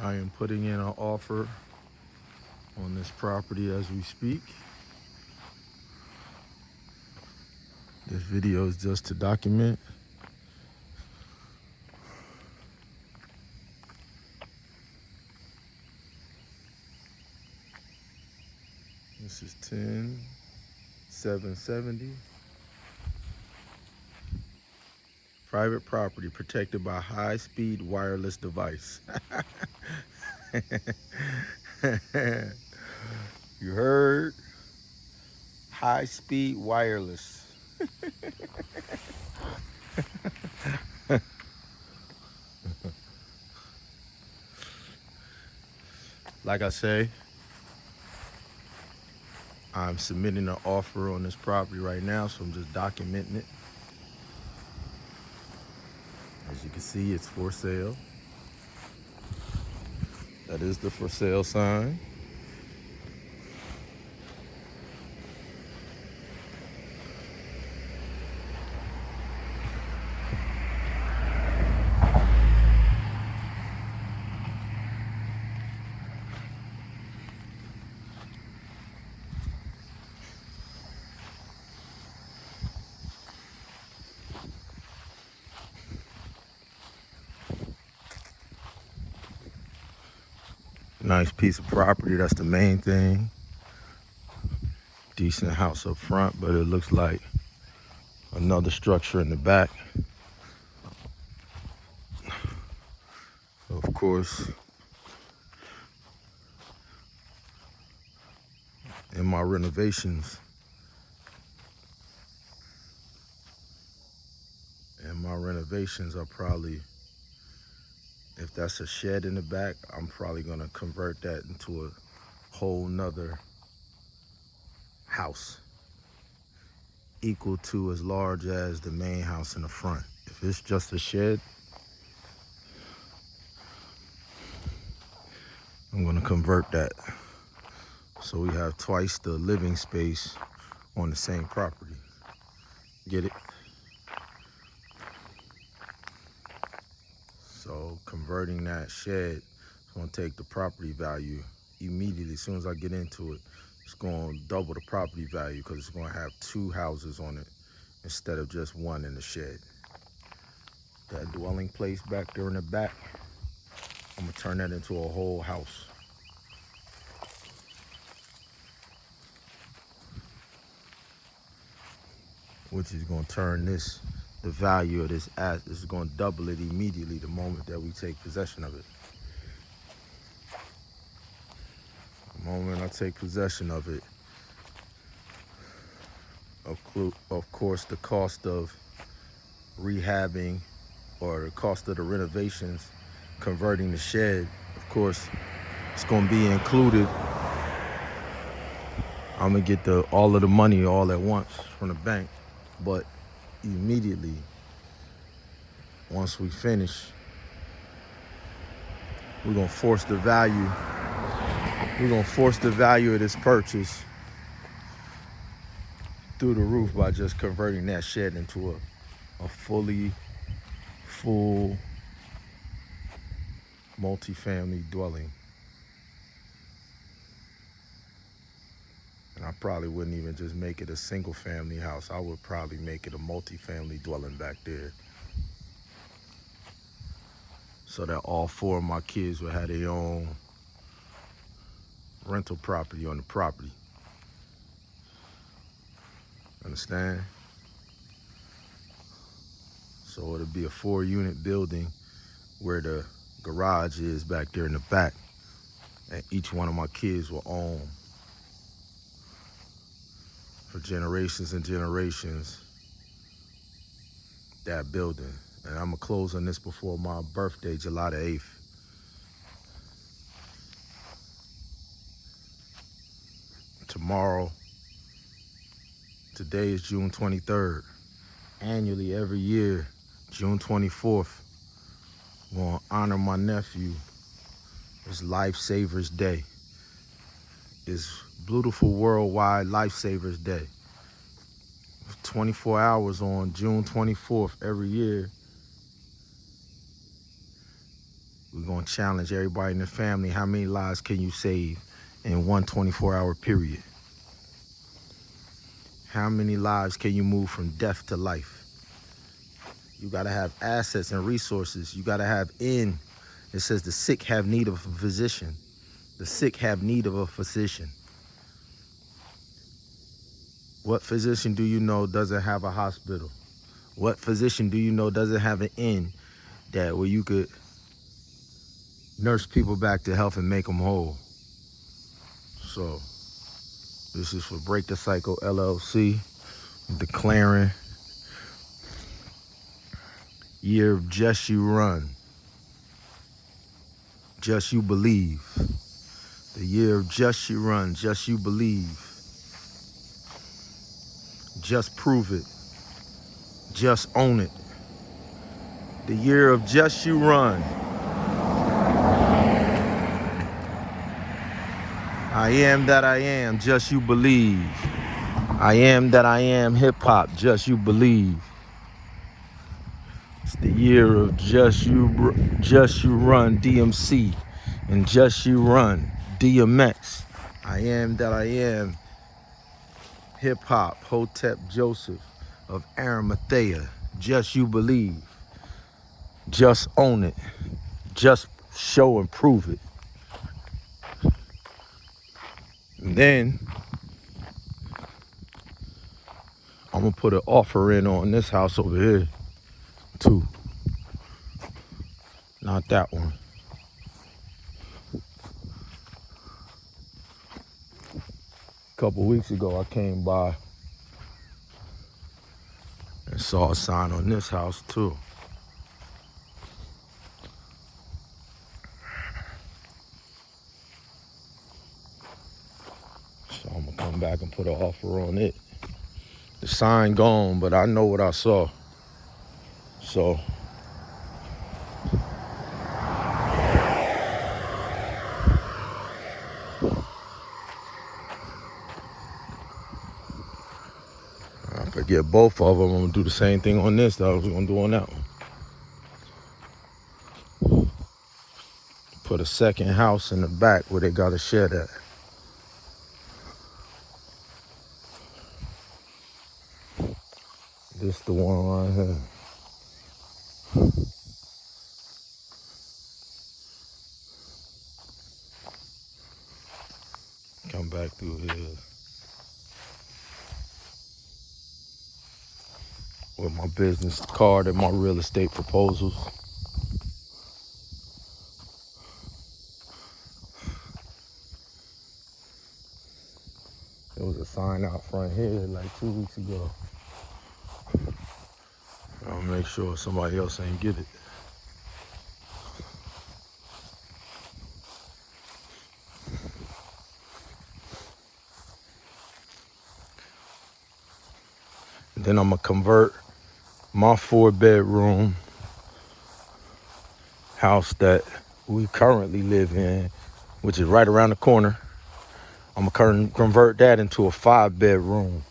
I am putting in an offer on this property as we speak. This video is just to document. This is 10,770. Private property protected by high-speed wireless device. You heard? High-speed wireless. Like I say, I'm submitting an offer on this property right now, so I'm just documenting it. As you can see, it's for sale. That is the for sale sign. Nice piece of property, that's the main thing. Decent house up front, but it looks like another structure in the back. Of course, in my renovations, are probably, if that's a shed in the back, I'm probably gonna convert that into a whole nother house, equal to as large as the main house in the front. If it's just a shed, I'm gonna convert that. So we have twice the living space on the same property. Get it? So converting that shed is gonna take the property value immediately. As soon as I get into it, it's gonna double the property value because it's gonna have two houses on it instead of just one in the shed. That dwelling place back there in the back, I'm gonna turn that into a whole house. Which is gonna turn this, the value of this asset, is gonna double it immediately the moment that we take possession of it. The moment I take possession of it, of course, the cost of rehabbing or the cost of the renovations, converting the shed, of course, it's gonna be included. I'm gonna get all of the money all at once from the bank, but immediately, once we finish, we're gonna force the value. We're gonna force the value of this purchase through the roof by just converting that shed into a fully full multi-family dwelling. And I probably wouldn't even just make it a single family house. I would probably make it a multi-family dwelling back there, so that all four of my kids would have their own rental property on the property. Understand? So it'll be a 4-unit building where the garage is back there in the back, and each one of my kids will own for generations and generations that building. And I'm gonna close on this before my birthday, July the 8th. Tomorrow, today is June 23rd. Annually, every year, June 24th, I'm gonna honor my nephew. It's Lifesavers Day. It's beautiful worldwide Lifesavers Day. 24 hours on June 24th every year We're going to challenge everybody in the family. How many lives can you save in one 24-hour period? How many lives can you move from death to life? You got to have assets and resources. You got to have in. It says the sick have need of a physician. The sick have need of a physician. What physician do you know doesn't have a hospital? What physician do you know doesn't have an inn that where you could nurse people back to health and make them whole? So this is for Break the Cycle LLC, declaring year of just you run, just you believe. The year of just you run, just you believe. Just prove it. Just own it. The year of just you run. I am that I am, just you believe. I am that I am hip hop, just you believe. It's the year of just you run DMC and just you run DMX. I am that I am hip hop, Hotep Joseph of Arimathea, just you believe. Just own it. Just show and prove it. And then I'm gonna put an offer in on this house over here too. Not that one. A couple weeks ago I came by and saw a sign on this house too. So I'm gonna come back and put an offer on it. The sign gone, but I know what I saw. So I forget both of them. I'm gonna do the same thing on this that I was gonna do on that one. Put a second house in the back where they got a shed at. This the one right here. Come back through here with my business card and my real estate proposals. There was a sign out front here like 2 weeks ago. I'll make sure somebody else ain't get it. And then I'm gonna convert my 4-bedroom house that we currently live in, which is right around the corner. I'm gonna convert that into a 5-bedroom.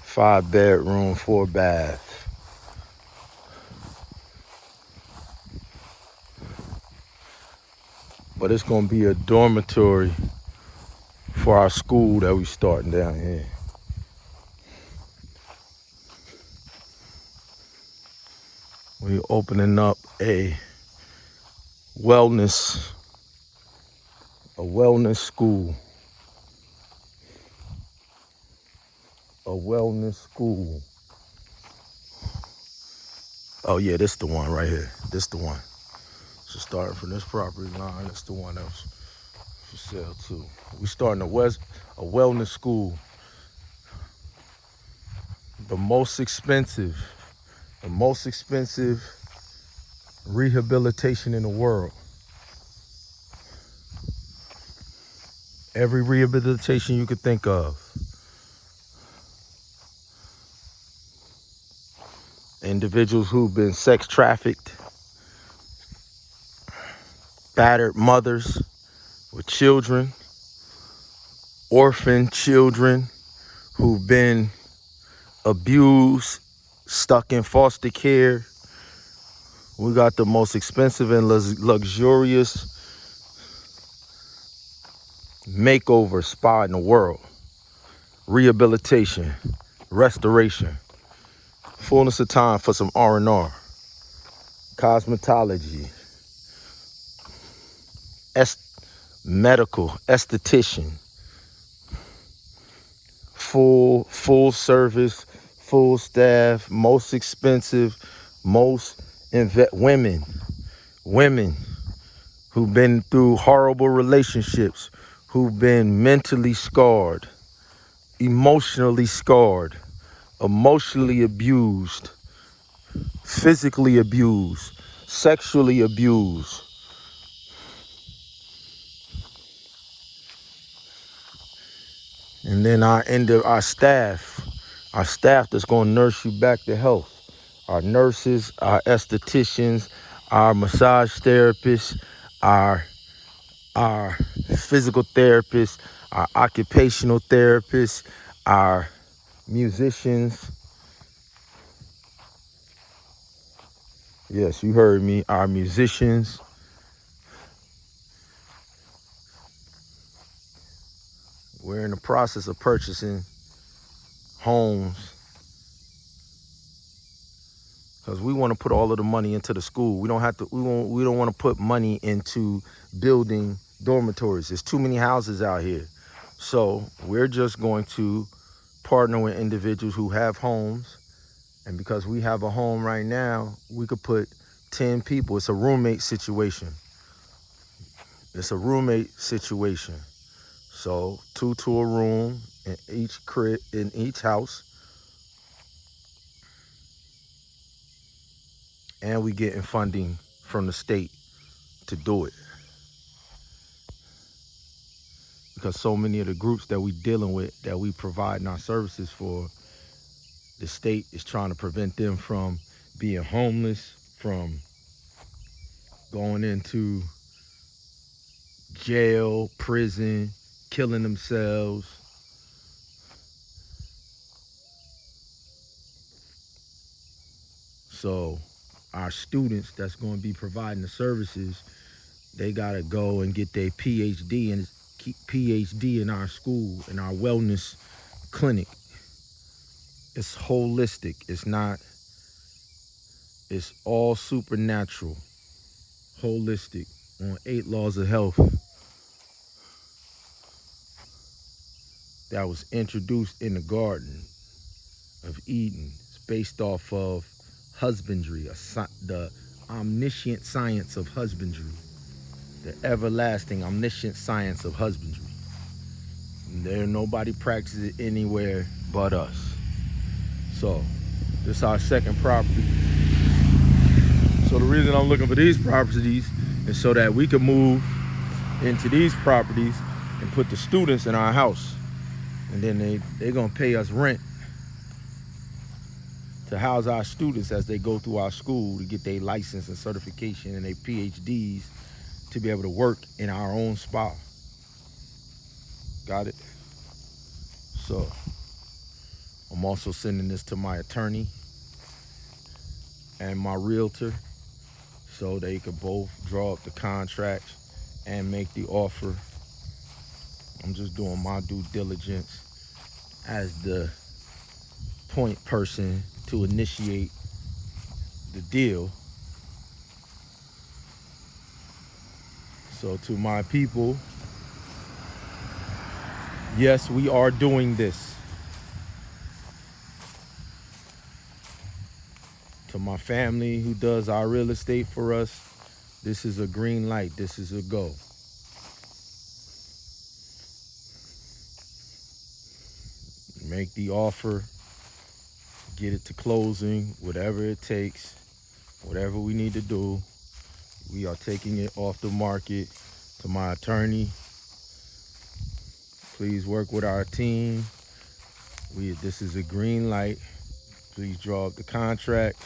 5-bedroom, 4-bath. But it's gonna be a dormitory for our school that we starting down here. We opening up a wellness school. A wellness school. Oh yeah, this the one right here. This the one. So starting from this property line, that's the one that's for sale too. We starting a wellness school. The most expensive rehabilitation in the world. Every rehabilitation you could think of. Individuals who've been sex trafficked, battered mothers with children, orphan children who've been abused, stuck in foster care, We got the most expensive and luxurious makeover spa in the world. Rehabilitation, restoration, fullness of time for some R&R, cosmetology, medical, esthetician, full service, full staff, most expensive, most women who've been through horrible relationships, who've been mentally scarred, emotionally scarred, emotionally abused, physically abused, sexually abused. And then our staff that's going to nurse you back to health. Our nurses, our estheticians, our massage therapists, our physical therapists, our occupational therapists, our musicians. Yes, you heard me. Our musicians. We're in the process of purchasing homes because we want to put all of the money into the school. We don't have to. We don't want to put money into building dormitories. There's too many houses out here. So we're just going to partner with individuals who have homes. And because we have a home right now, we could put 10 people. It's a roommate situation. It's a roommate situation. So 2 to a room in each crib, in each house. And we getting funding from the state to do it. Because so many of the groups that we dealing with, that we providing our services for, the state is trying to prevent them from being homeless, from going into jail, prison, killing themselves. So our students that's going to be providing the services, they got to go and get their PhD in our school, in our wellness clinic. It's holistic. It's all supernatural, holistic, on 8 laws of health that was introduced in the Garden of Eden. It's based off of husbandry, the omniscient science of husbandry, the everlasting omniscient science of husbandry. Nobody practices it anywhere but us. So this is our second property. So the reason I'm looking for these properties is so that we can move into these properties and put the students in our house. And then they're gonna pay us rent to house our students as they go through our school to get their license and certification and their PhDs to be able to work in our own spa. Got it? So I'm also sending this to my attorney and my realtor so they could both draw up the contract and make the offer. I'm just doing my due diligence as the point person to initiate the deal. So to my people, yes, we are doing this. To my family who does our real estate for us, this is a green light. This is a go. Make the offer, get it to closing, whatever it takes, whatever we need to do. We are taking it off the market. To my attorney, please work with our team. This is a green light. Please draw up the contract.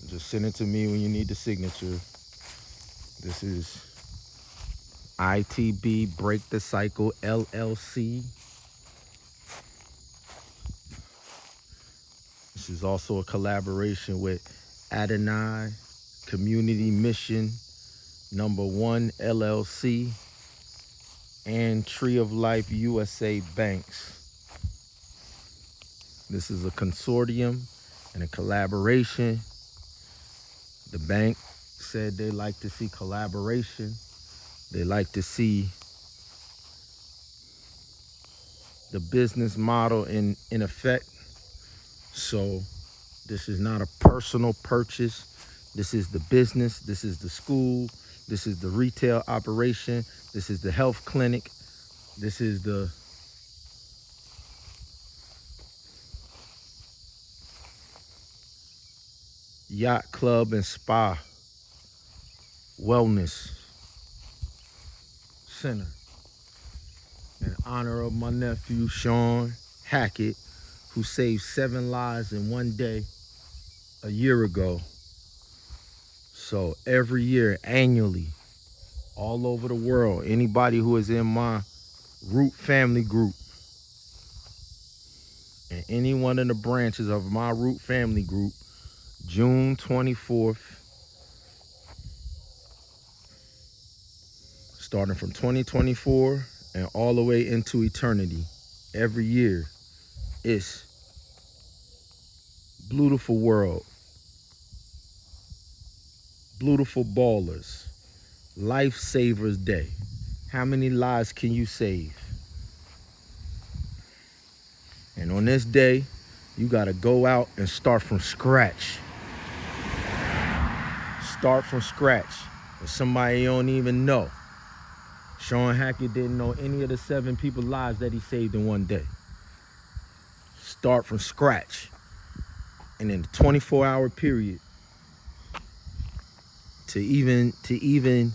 Just send it to me when you need the signature. This is I.T.B. Break the Cycle LLC. This is also a collaboration with Adonai Community Mission #1 LLC and Tree of Life USA Banks. This is a consortium and a collaboration. The bank said they like to see collaboration. They like to see the business model in effect. So this is not a personal purchase. This is the business. This is the school. This is the retail operation. This is the health clinic. This is the yacht club and spa wellness center. In honor of my nephew, Sean Hackett, who saved 7 lives in one day a year ago. So every year, annually, all over the world, anybody who is in my root family group and any one of the branches of my root family group, June 24th, starting from 2024 and all the way into eternity, every year, it's Beautiful World, Beautiful Ballers, Lifesavers Day. How many lives can you save? And on this day, you gotta go out and start from scratch. Start from scratch with somebody you don't even know. Sean Hackett didn't know any of the 7 people's lives that he saved in one day. Start from scratch. And in a 24-hour period, to even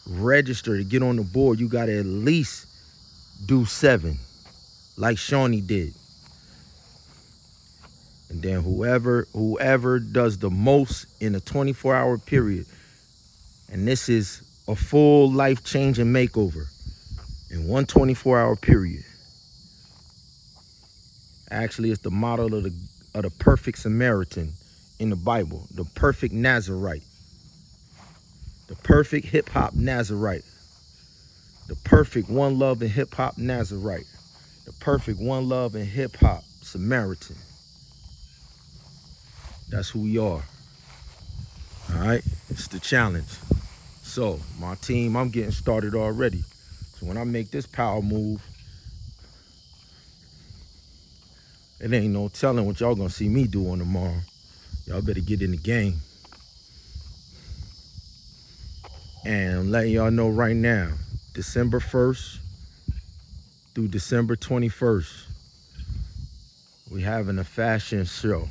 register, to get on the board, you gotta at least do 7, like Shawnee did. And then whoever does the most in a 24-hour period, and this is a full life-changing makeover in one 24-hour period. Actually, it's the model of the perfect Samaritan in the Bible, the perfect Nazarite, the perfect hip-hop Nazarite, the perfect one love in hip-hop Nazarite, the perfect one love in hip-hop Samaritan. That's who we are. All right, it's the challenge. So my team, I'm getting started already. So when I make this power move, it ain't no telling what y'all gonna see me doing tomorrow. Y'all better get in the game. And I'm letting y'all know right now, December 1st through December 21st, we having a fashion show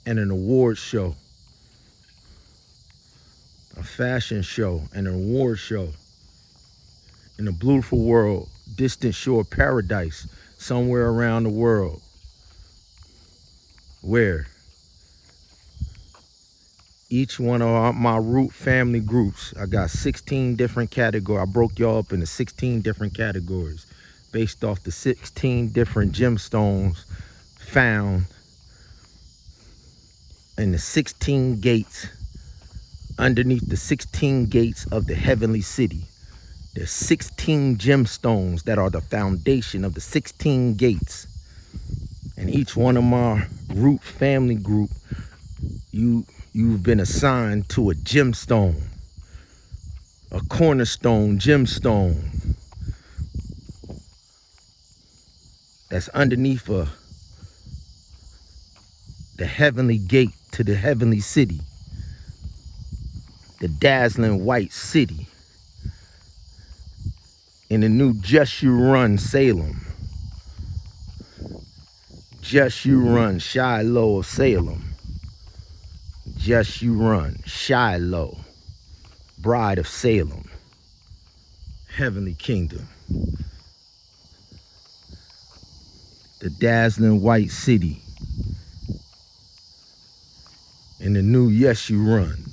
and an award show. A fashion show and an award show in a beautiful world, distant shore paradise, somewhere around the world, where each one of my root family groups, I got 16 different categories. I broke y'all up into 16 different categories based off the 16 different gemstones found in the 16 gates, underneath the 16 gates of the heavenly city. There's 16 gemstones that are the foundation of the 16 gates. And each one of my root family group, you've been assigned to a gemstone, a cornerstone gemstone that's underneath the heavenly gate to the heavenly city, the dazzling white city in the new Just You Run Salem, Just You Run Shiloh of Salem, Just You Run Shiloh, Bride of Salem, Heavenly Kingdom, the dazzling white city in the new Yes You Run.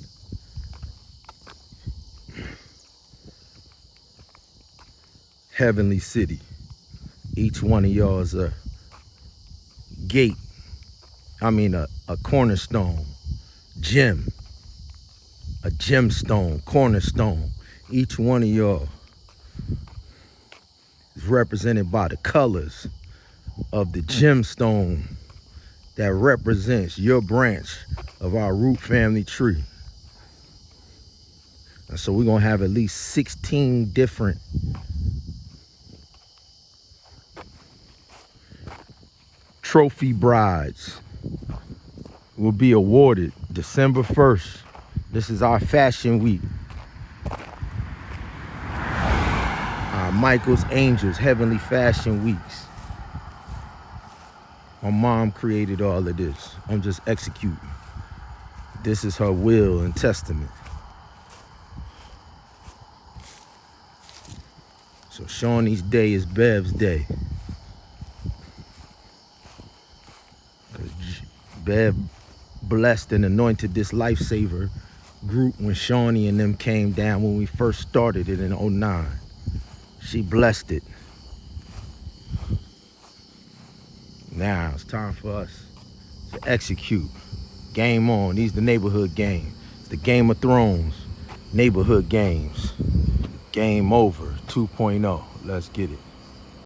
Heavenly city. Each one of y'all is a gate a cornerstone, gem, a gemstone, cornerstone. Each one of y'all is represented by the colors of the gemstone that represents your branch of our root family tree. And so we're gonna have at least 16 different trophy brides will be awarded December 1st. This is our fashion week. Our Michael's Angels Heavenly Fashion Weeks. My mom created all of this. I'm just executing. This is her will and testament. So Shawnee's day is Bev's day. Bev blessed and anointed this lifesaver group when Shawnee and them came down when we first started it in '09. She blessed it. Now it's time for us to execute. Game on. These the neighborhood game. It's the Game of Thrones neighborhood games. Game over 2.0. Let's get it.